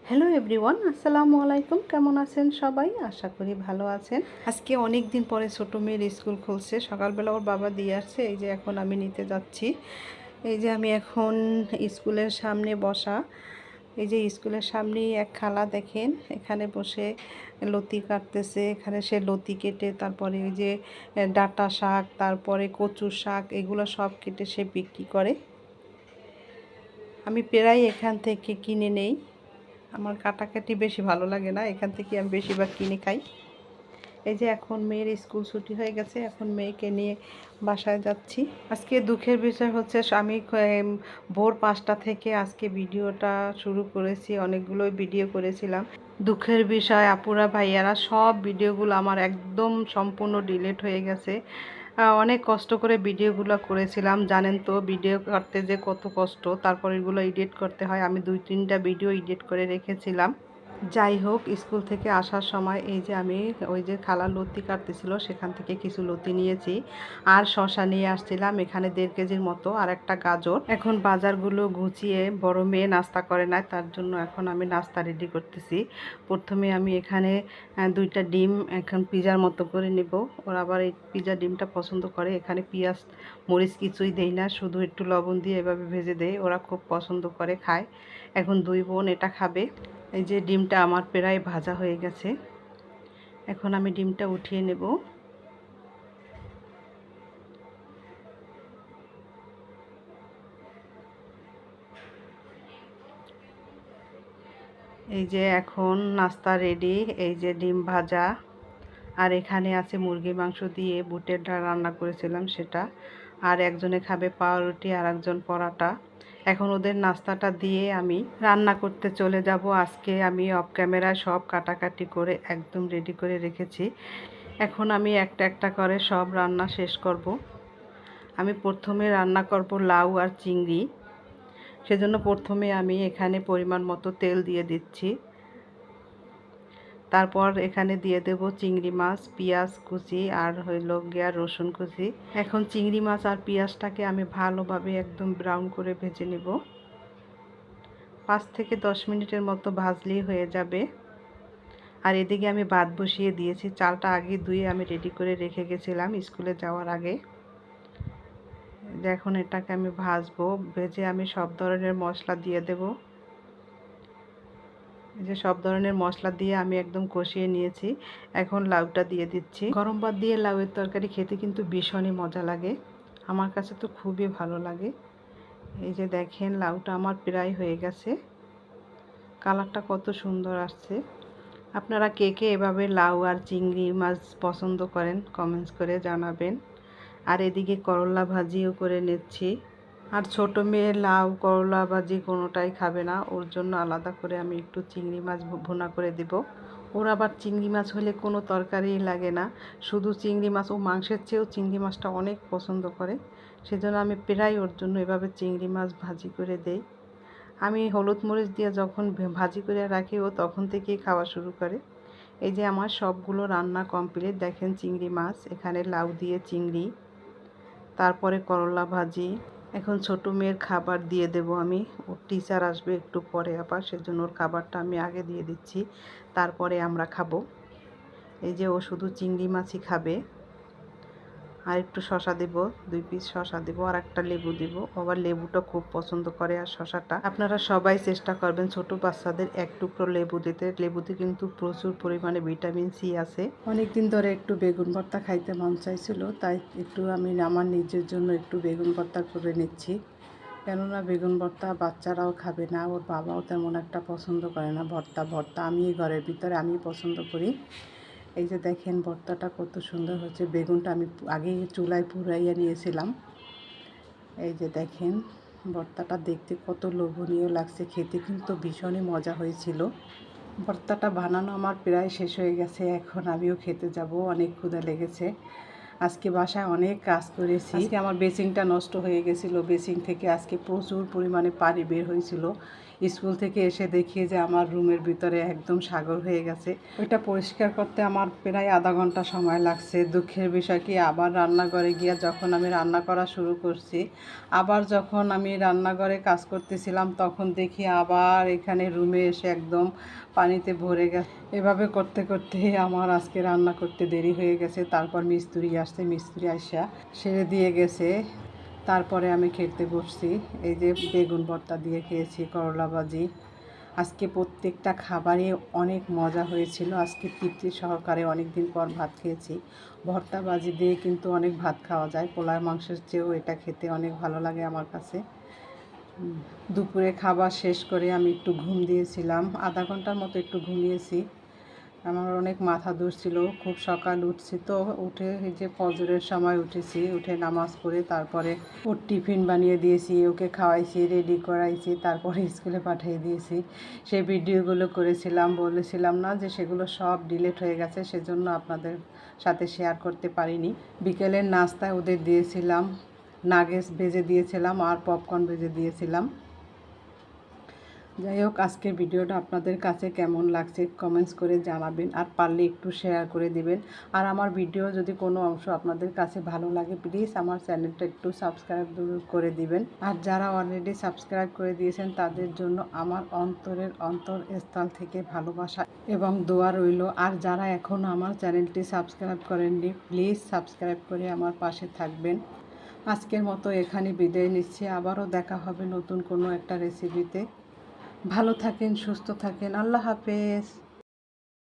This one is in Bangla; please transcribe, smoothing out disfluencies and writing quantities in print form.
হ্যালো এভরিওয়ান, আসসালামু আলাইকুম। কেমন আছেন সবাই? আশা করি ভালো আছেন। আজকে অনেক দিন পরে ছোটো মেয়ের স্কুল খুলছে। সকালবেলা ওর বাবা দিয়ে আসছে, এই যে এখন আমি নিতে যাচ্ছি। এই যে আমি এখন স্কুলের সামনে বসা। এই যে স্কুলের সামনেই এক খালা দেখেন এখানে বসে লতি কাটতেছে। এখানে সে লতি কেটে তারপরে ওই যে ডাঁটা শাক, তারপরে কচু শাক, এগুলো সব কেটে সে বিক্রি করে। আমি প্রায় এখান থেকে কিনে নেই। আমার কাটাকাটি বেশি ভালো লাগে না, এখান থেকে আমি বেশিরভাগ কিনে খাই। এই যে এখন মেয়ের স্কুল ছুটি হয়ে গেছে, এখন মেয়েকে নিয়ে বাসায় যাচ্ছি। আজকে দুঃখের বিষয় হচ্ছে আমি ভোর 5টা থেকে আজকে ভিডিওটা শুরু করেছি, অনেকগুলোই ভিডিও করেছিলাম। দুঃখের বিষয় আপুরা ভাইয়ারা সব ভিডিওগুলো আমার একদম সম্পূর্ণ ডিলিট হয়ে গেছে। অনেক কষ্ট করে ভিডিওগুলো করেছিলাম, জানেন তো ভিডিও করতে যে কত কষ্ট, তারপর এগুলো এডিট করতে হয়। আমি 2-3টা ভিডিও এডিট করে রেখেছিলাম। যাই হোক, স্কুল থেকে আসার সময় এই যে আমি ওই যে খালা লতি কাটতেছিল সেখান থেকে কিছু লতি নিয়েছি, আর শশা নিয়ে আসছিলাম এখানে 1.5 কেজির মতো, আর একটা গাজর। এখন বাজারগুলো গুছিয়ে, বড় মেয়ে নাস্তা করে না, তার জন্য এখন আমি নাস্তা রেডি করতেছি। প্রথমে আমি এখানে 2টা ডিম এখন পিজার মতো করে নেব। ওরা আবার এই পিজা ডিমটা পছন্দ করে। এখানে পেঁয়াজ মরিচ কিছুই দেই না, শুধু একটু লবণ দিয়ে এভাবে ভেজে দেয়, ওরা খুব পছন্দ করে খায়। এখন 2 বোন এটা খাবে। এই যে ডিমটা আমার প্রায় ভাজা হয়ে গেছে, এখন আমি ডিমটা উঠিয়ে নেব। এই যে এখন নাস্তা রেডি, এই যে ডিম ভাজা, আর এখানে আছে মুরগির মাংস দিয়ে বুটের ডাল রান্না করেছিলাম সেটা, আর একজনে খাবে পাউরুটি আর একজন পরাটা। এখন ওদের নাস্তাটা দিয়ে আমি রান্না করতে চলে যাব। আজকে আমি অফ ক্যামেরায় সব কাটাকাটি করে একদম রেডি করে রেখেছি। এখন আমি একটা একটা করে সব রান্না শেষ করব। আমি প্রথমে রান্না করব লাউ আর চিংড়ি। সেজন্য প্রথমে আমি এখানে পরিমাণ মতো তেল দিয়ে দিচ্ছি। তারপর এখানে দিয়ে দেব চিংড়ি মাছ, পেঁয়াজ কুচি আর হইল গিয়া রসুন কুচি। এখন চিংড়ি মাছ আর পেঁয়াজটাকে আমি ভালোভাবে একদম ব্রাউন করে ভেজে নেব। 5 থেকে 10 মিনিটের মতো ভাজলেই হয়ে যাবে। আর এদিকে আমি ভাত বসিয়ে দিয়েছি, চালটা আগে ধুয়ে আমি রেডি করে রেখে গেছিলাম স্কুলে যাওয়ার আগে। এখন এটাকে আমি ভাজবো, ভেজে আমি সব ধরনের মশলা দিয়ে দেব। এই যে সব ধরনের মশলা দিয়ে আমি একদম কষিয়ে নিয়েছি। এখন লাউটা দিয়ে দিচ্ছি। গরম ভাত দিয়ে লাউয়ের তরকারি খেতে কিন্তু ভীষণই মজা লাগে, আমার কাছে তো খুবই ভালো লাগে। এই যে দেখেন লাউটা আমার প্রায় হয়ে গেছে, কালারটা কত সুন্দর আসছে। আপনারা কে কে এভাবে লাউ আর চিংড়ি মাছ পছন্দ করেন কমেন্টস করে জানাবেন। আর এদিকে করলা ভাজিও করে নিচ্ছি। আর ছোটো মেয়ে লাউ করলা ভাজি কোনোটাই খাবে না, ওর জন্য আলাদা করে আমি একটু চিংড়ি মাছ ভুনা করে দেব। ওর আবার চিংড়ি মাছ হলে কোনো তরকারিই লাগে না, শুধু চিংড়ি মাছ। ও মাংসের চেয়েও চিংড়ি মাছটা অনেক পছন্দ করে, সেজন্য আমি প্রায় ওর জন্য এভাবে চিংড়ি মাছ ভাজি করে দেই। আমি হলুদ মরিচ দিয়ে যখন ভাজি করে রাখি, ও তখন থেকেই খাওয়া শুরু করে। এই যে আমার সবগুলো রান্না কমপ্লিট। দেখেন চিংড়ি মাছ, এখানে লাউ দিয়ে চিংড়ি, তারপরে করলা ভাজি। এখন ছোটো মেয়ের খাবার দিয়ে দেব আমি। ওর টিচার আসবে একটু পরে আবার, সেজন্য ওর খাবারটা আমি আগে দিয়ে দিচ্ছি, তারপরে আমরা খাবো। এই যে ও শুধু চিংড়ি মাছই খাবে। আর একটু শশা দেব, 2 পিস শশা দেব, আর একটা লেবু দেব। আবার লেবুটা খুব পছন্দ করে, আর শশাটা। আপনারা সবাই চেষ্টা করবেন ছোট বাচ্চাদের 1 টুকরো লেবু দিতে। লেবুতে কিন্তু প্রচুর পরিমাণে ভিটামিন সি আছে। অনেক দিন ধরে একটু বেগুন ভর্তা খাইতে মন চাইছিল, তাই একটু আমি আমার নিজের জন্য একটু বেগুন ভর্তা করে নিচ্ছি। কেননা বেগুন ভর্তা বাচ্চারাও খাবে না, ওর বাবাও তেমন একটা পছন্দ করে না। ভর্তা আমি ঘরের ভিতরে আমি পছন্দ করি। এই যে দেখেন ভর্তাটা কত সুন্দর হচ্ছে। বেগুনটা আমি আগেই চুলায় পুড়াইয়া নিয়েছিলাম। এই যে দেখেন ভর্তাটা দেখতে কত লোভনীয় লাগছে, খেতে কিন্তু ভীষণই মজা হয়েছিল। ভর্তাটা বানানো আমার প্রায় শেষ হয়ে গেছে, এখন আমিও খেতে যাব, অনেক ক্ষুধা লেগেছে। আজকে বাসায় অনেক কাজ করেছি। আজকে আমার বেসিংটা নষ্ট হয়ে গেছিলো, বেসিং থেকে আজকে প্রচুর পরিমাণে পানি বের হয়েছিল। স্কুল থেকে এসে দেখি যে আমার রুমের ভিতরে একদম সাগর হয়ে গেছে। ওইটা পরিষ্কার করতে আমার প্রায় আধা ঘন্টা সময় লাগছে। দুঃখের বিষয় কি, আবার রান্নাঘরে গিয়ে যখন আমি রান্না করা শুরু করছি, আবার যখন আমি রান্নাঘরে কাজ করতেছিলাম তখন দেখি আবার এখানে রুমে এসে একদম পানিতে ভরে গেছে। এভাবে করতে করতে আমার আজকে রান্না করতে দেরি হয়ে গেছে। তারপর মিস্ত্রি আসছে, মিস্ত্রি আসা সেরে দিয়ে গেছে। তারপরে আমি খেতে বসছি। এই যে বেগুন ভর্তা দিয়ে খেয়েছি, করলা ভাজি। আজকে প্রত্যেকটা খাবারই অনেক মজা হয়েছিল। আজকে তৃপ্তি সহকারে অনেক দিন পর ভাত খেয়েছি। ভর্তা ভাজি দিয়ে কিন্তু অনেক ভাত খাওয়া যায়। পোলার মাংসের চেয়েও এটা খেতে অনেক ভালো লাগে আমার কাছে। দুপুরে খাবার শেষ করে আমি একটু ঘুম দিয়েছিলাম, আধা ঘন্টার মতো একটু ঘুমিয়েছি। আমার অনেক মাথা ধরছিল, খুব সকাল উঠছি তো, উঠে এই যে ফজরের সময় উঠেছি, উঠে নামাজ পড়ে তারপরে ওর টিফিন বানিয়ে দিয়েছি, ওকে খাওয়াইছি, রেডি করাইছি, তারপরে স্কুলে পাঠিয়ে দিয়েছি। সেই ভিডিওগুলো করেছিলাম, বলেছিলাম না যে সেগুলো সব ডিলিট হয়ে গেছে, সেজন্য আপনাদের সাথে শেয়ার করতে পারিনি। বিকেলের নাস্তায় ওদের দিয়েছিলাম নাগেটস ভেজে দিয়েছিলাম আর পপকর্ন ভেজে দিয়েছিলাম। যাই হোক, আজকের ভিডিওটা আপনাদের কাছে কেমন লাগছে কমেন্টস করে জানাবেন, আর পারলে একটু শেয়ার করে দিবেন। আর আমার ভিডিও যদি কোনো অংশ আপনাদের কাছে ভালো লাগে, প্লিজ আমার চ্যানেলটা একটু সাবস্ক্রাইব করে দিবেন। আর যারা অলরেডি সাবস্ক্রাইব করে দিয়েছেন তাদের জন্য আমার অন্তরের অন্তরস্থল থেকে ভালোবাসা এবং দোয়া রইল। আর যারা এখনও আমার চ্যানেলটি সাবস্ক্রাইব করেননি, প্লিজ সাবস্ক্রাইব করে আমার পাশে থাকবেন। আজকের মতো এখানে বিদায় নিচ্ছি। আবারও দেখা হবে নতুন কোনো একটা রেসিপিতে। ভালো থাকেন, সুস্থ থাকেন। আল্লাহ হাফেজ।